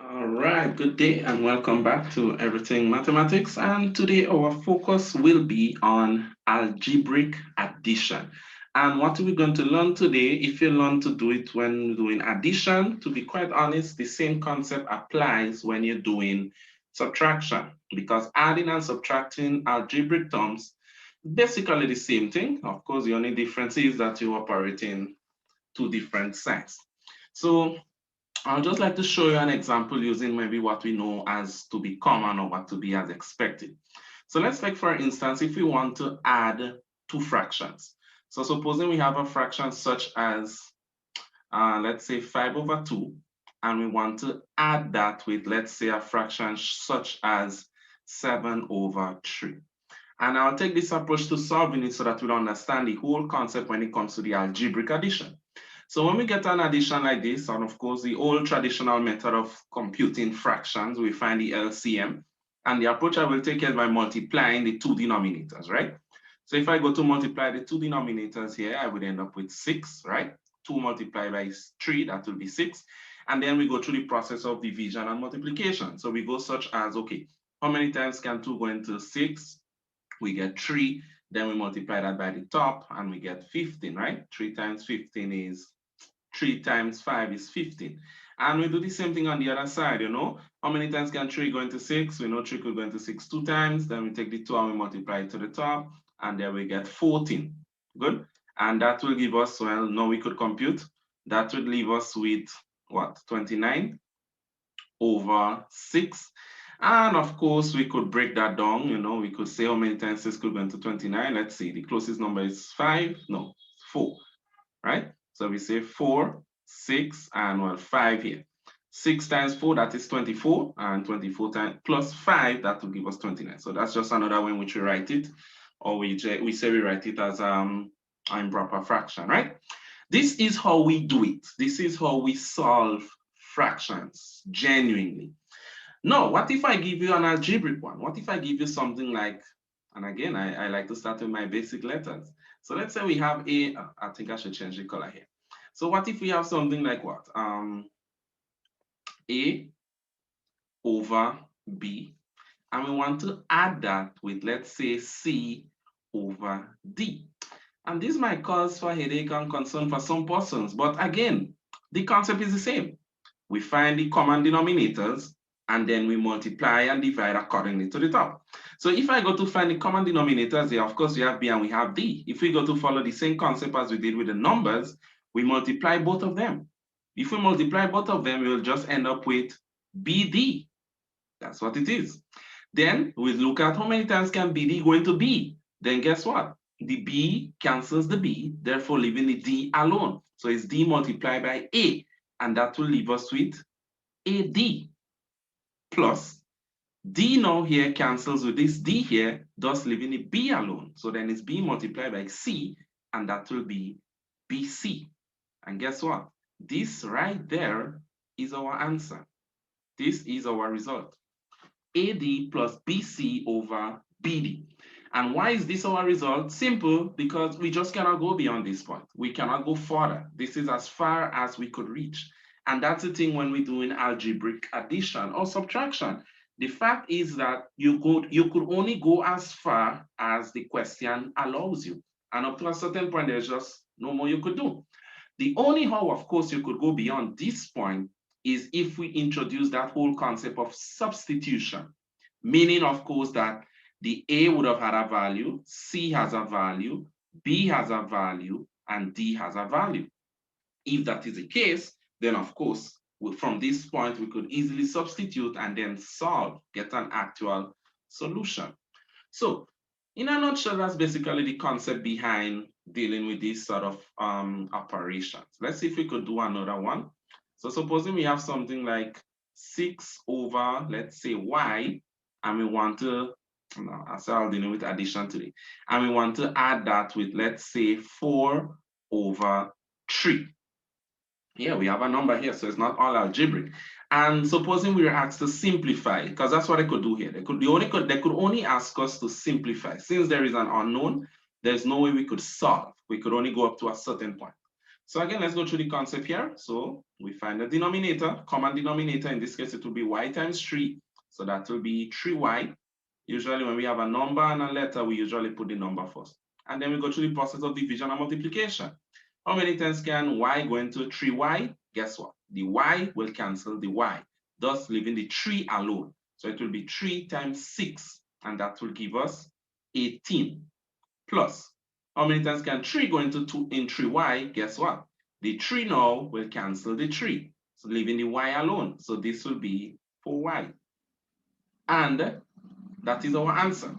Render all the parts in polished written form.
All right, good day and welcome back to Everything Mathematics. And today our focus will be on algebraic addition. And what we're going to learn today, if you learn to do it when doing addition, to be quite honest, the same concept applies when you're doing subtraction because adding and subtracting algebraic terms basically the same thing. Of course, the only difference is that you operate in two different sides. So I'll just like to show you an example using maybe what we know as to be common or what to be as expected. So let's take, for instance, if we want to add two fractions. So supposing we have a fraction such as, let's say 5 over 2, and we want to add that with, let's say, a fraction such as 7 over 3. And I'll take this approach to solving it so that we'll understand the whole concept when it comes to the algebraic addition. So when we get an addition like this, and of course the old traditional method of computing fractions, we find the LCM. And the approach I will take is by multiplying the two denominators, right? So if I go to multiply the two denominators here, I would end up with 6, right? 2 multiplied by 3, that will be 6. And then we go through the process of division and multiplication. So we go such as, okay, how many times can 2 go into 6? We get 3. Then we multiply that by the top and we get 15, right? 3 times 15 is 3 times 5 is 15. And we do the same thing on the other side, you know. How many times can 3 go into 6? We know 3 could go into 6 2 times. Then we take the 2 and we multiply it to the top. And then we get 14. Good. And that will give us, well, now we could compute. That would leave us with what? 29 over 6. And of course, we could break that down. You know, we could say how many times 6 could go into 29. Let's see. The closest number is 5. No, 4, right? So we say 4, 6, and well, 5 here. 6 times 4, that is 24, and 24 times plus 5, that will give us 29. So that's just another way in which we write it, or we say we write it as improper fraction, right? This is how we do it. This is how we solve fractions genuinely. Now, what if I give you an algebraic one? What if I give you something like, and again, I like to start with my basic letters. So let's say we have a, I think I should change the color here. So what if we have something like what? A over B, and we want to add that with, let's say, C over D. And this might cause for headache and concern for some persons, but again, the concept is the same. We find the common denominators, and then we multiply and divide accordingly to the top. So if I go to find the common denominators here, of course we have B and we have D. If we go to follow the same concept as we did with the numbers, we multiply both of them. If we multiply both of them, we will just end up with BD. That's what it is. Then we look at how many times can BD go into B. Then guess what? The B cancels the B, therefore leaving the D alone. So it's D multiplied by A, and that will leave us with AD plus D now here cancels with this D here, thus leaving the B alone. So then it's B multiplied by C, and that will be BC. And guess what? This right there is our answer. This is our result. AD plus BC over BD. And why is this our result? Simple, because we just cannot go beyond this point. We cannot go further. This is as far as we could reach. And that's the thing when we're doing algebraic addition or subtraction. The fact is that you could only go as far as the question allows you. And up to a certain point, there's just no more you could do. The only how, of course, you could go beyond this point is if we introduce that whole concept of substitution, meaning, of course, that the A would have had a value, C has a value, B has a value, and D has a value. If that is the case, then of course, from this point, we could easily substitute and then solve, get an actual solution. So in a nutshell, that's basically the concept behind dealing with these sort of operations. Let's see if we could do another one. So supposing we have something like 6 over, let's say, y, and we want to, no, so I'll deal with addition today, and we want to add that with, let's say, 4 over 3. Yeah, we have a number here, so it's not all algebraic. And supposing we were asked to simplify, because that's what they could do here. They could only ask us to simplify. Since there is an unknown, there's no way we could solve. We could only go up to a certain point. So again, let's go through the concept here. So we find the denominator, common denominator. In this case, it will be y times 3. So that will be 3y. Usually when we have a number and a letter, we usually put the number first. And then we go through the process of division and multiplication. How many times can y go into 3y? Guess what? The y will cancel the y, thus leaving the 3 alone. So it will be 3 times 6, and that will give us 18. Plus, how many times can 3 go into 3y? Guess what? The 3 now will cancel the 3, so leaving the y alone. So this will be 4y. And that is our answer.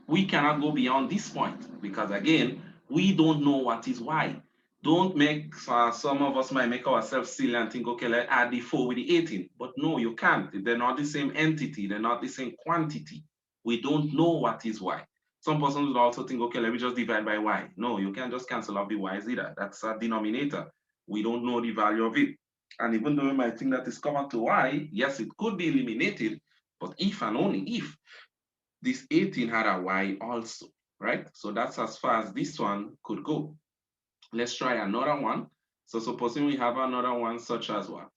We cannot go beyond this point because again, we don't know what is y. Don't make, some of us might make ourselves silly and think, okay, let's add the 4 with the 18. But no, you can't. They're not the same entity. They're not the same quantity. We don't know what is y. Some persons will also think, okay, let me just divide by y. No, you can't just cancel off the y's either. That's a denominator. We don't know the value of it. And even though we might think that is common to y, yes, it could be eliminated, but if and only if this 18 had a y also, right? So that's as far as this one could go. Let's try another one. So supposing we have another one such as what?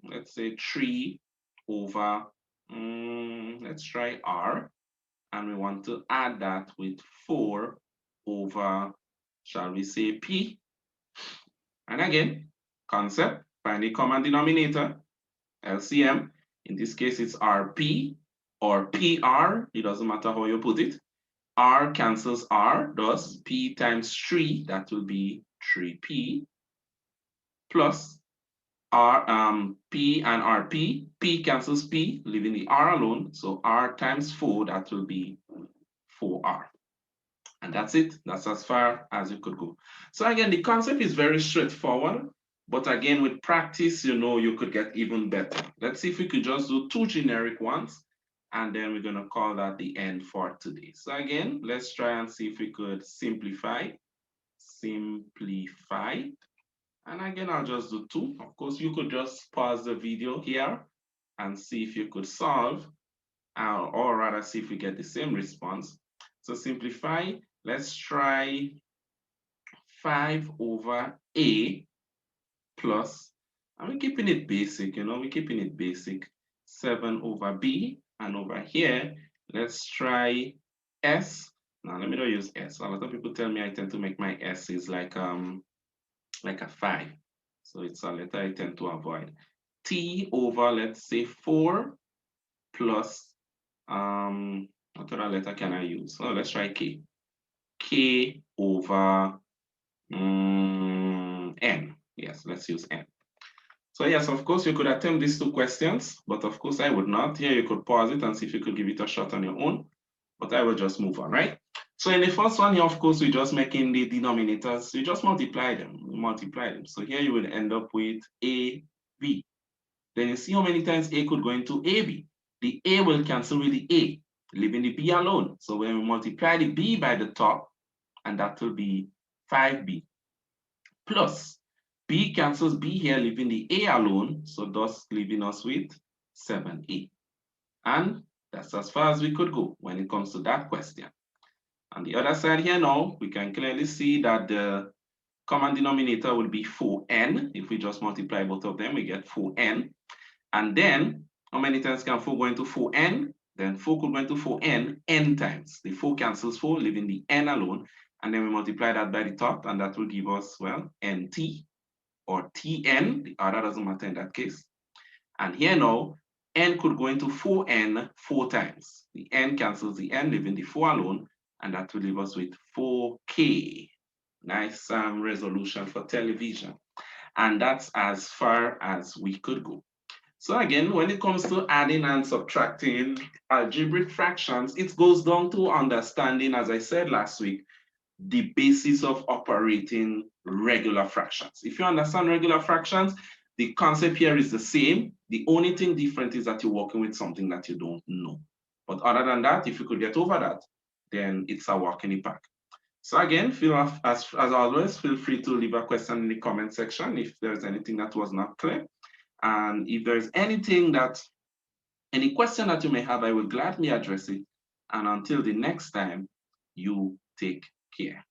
Let's say 3 over, let's try r, and we want to add that with 4 over, shall we say p? And again, concept, find the common denominator, LCM. In this case, it's RP or PR. It doesn't matter how you put it. R cancels R, thus P times 3, that will be 3P, plus P and RP. P cancels P, leaving the R alone. So R times 4, that will be 4R. And that's it. That's as far as you could go. So again, the concept is very straightforward. But again, with practice, you could get even better. Let's see if we could just do 2 generic ones. And then we're going to call that the end for today. So again, let's try and see if we could simplify. Simplify. And again, I'll just do 2. Of course, you could just pause the video here and see if you could solve, or rather see if we get the same response. So simplify. Let's try 5 over a plus, and we're keeping it basic, we're keeping it basic, 7 over b, and over here, let's try s. Now, let me not use s. A lot of people tell me I tend to make my s's like a 5. So it's a letter I tend to avoid. T over, let's say 4 plus, what other letter can I use? Oh, let's try k. K over n. Yes, let's use n. So yes, of course, you could attempt these 2 questions, but of course I would not. Here you could pause it and see if you could give it a shot on your own, but I will just move on, right? So in the first one here, of course, we're just making the denominators. We just multiply them, So here you will end up with AB. Then you see how many times A could go into AB. The A will cancel with the A, leaving the B alone. So when we multiply the B by the top, and that will be 5B. Plus, B cancels B here, leaving the A alone, so thus leaving us with 7A. And that's as far as we could go when it comes to that question. On the other side here now, we can clearly see that the common denominator will be 4n. If we just multiply both of them, we get 4n. And then, how many times can 4 go into 4n? Then 4 could go into 4n n times. The 4 cancels 4, leaving the n alone. And then we multiply that by the top, and that will give us, well, nt or tn. The other doesn't matter in that case. And here now, n could go into 4n 4 times. The n cancels the n, leaving the 4 alone, and that will leave us with 4k. Nice resolution for television. And that's as far as we could go. So again, when it comes to adding and subtracting algebraic fractions, it goes down to understanding, as I said last week, the basis of operating regular fractions. If you understand regular fractions, the concept here is the same. The only thing different is that you're working with something that you don't know. But other than that, if you could get over that, then it's a walk in the park. So again, as always, feel free to leave a question in the comment section if there's anything that was not clear. And if there's any question that you may have, I will gladly address it. And until the next time, you take care.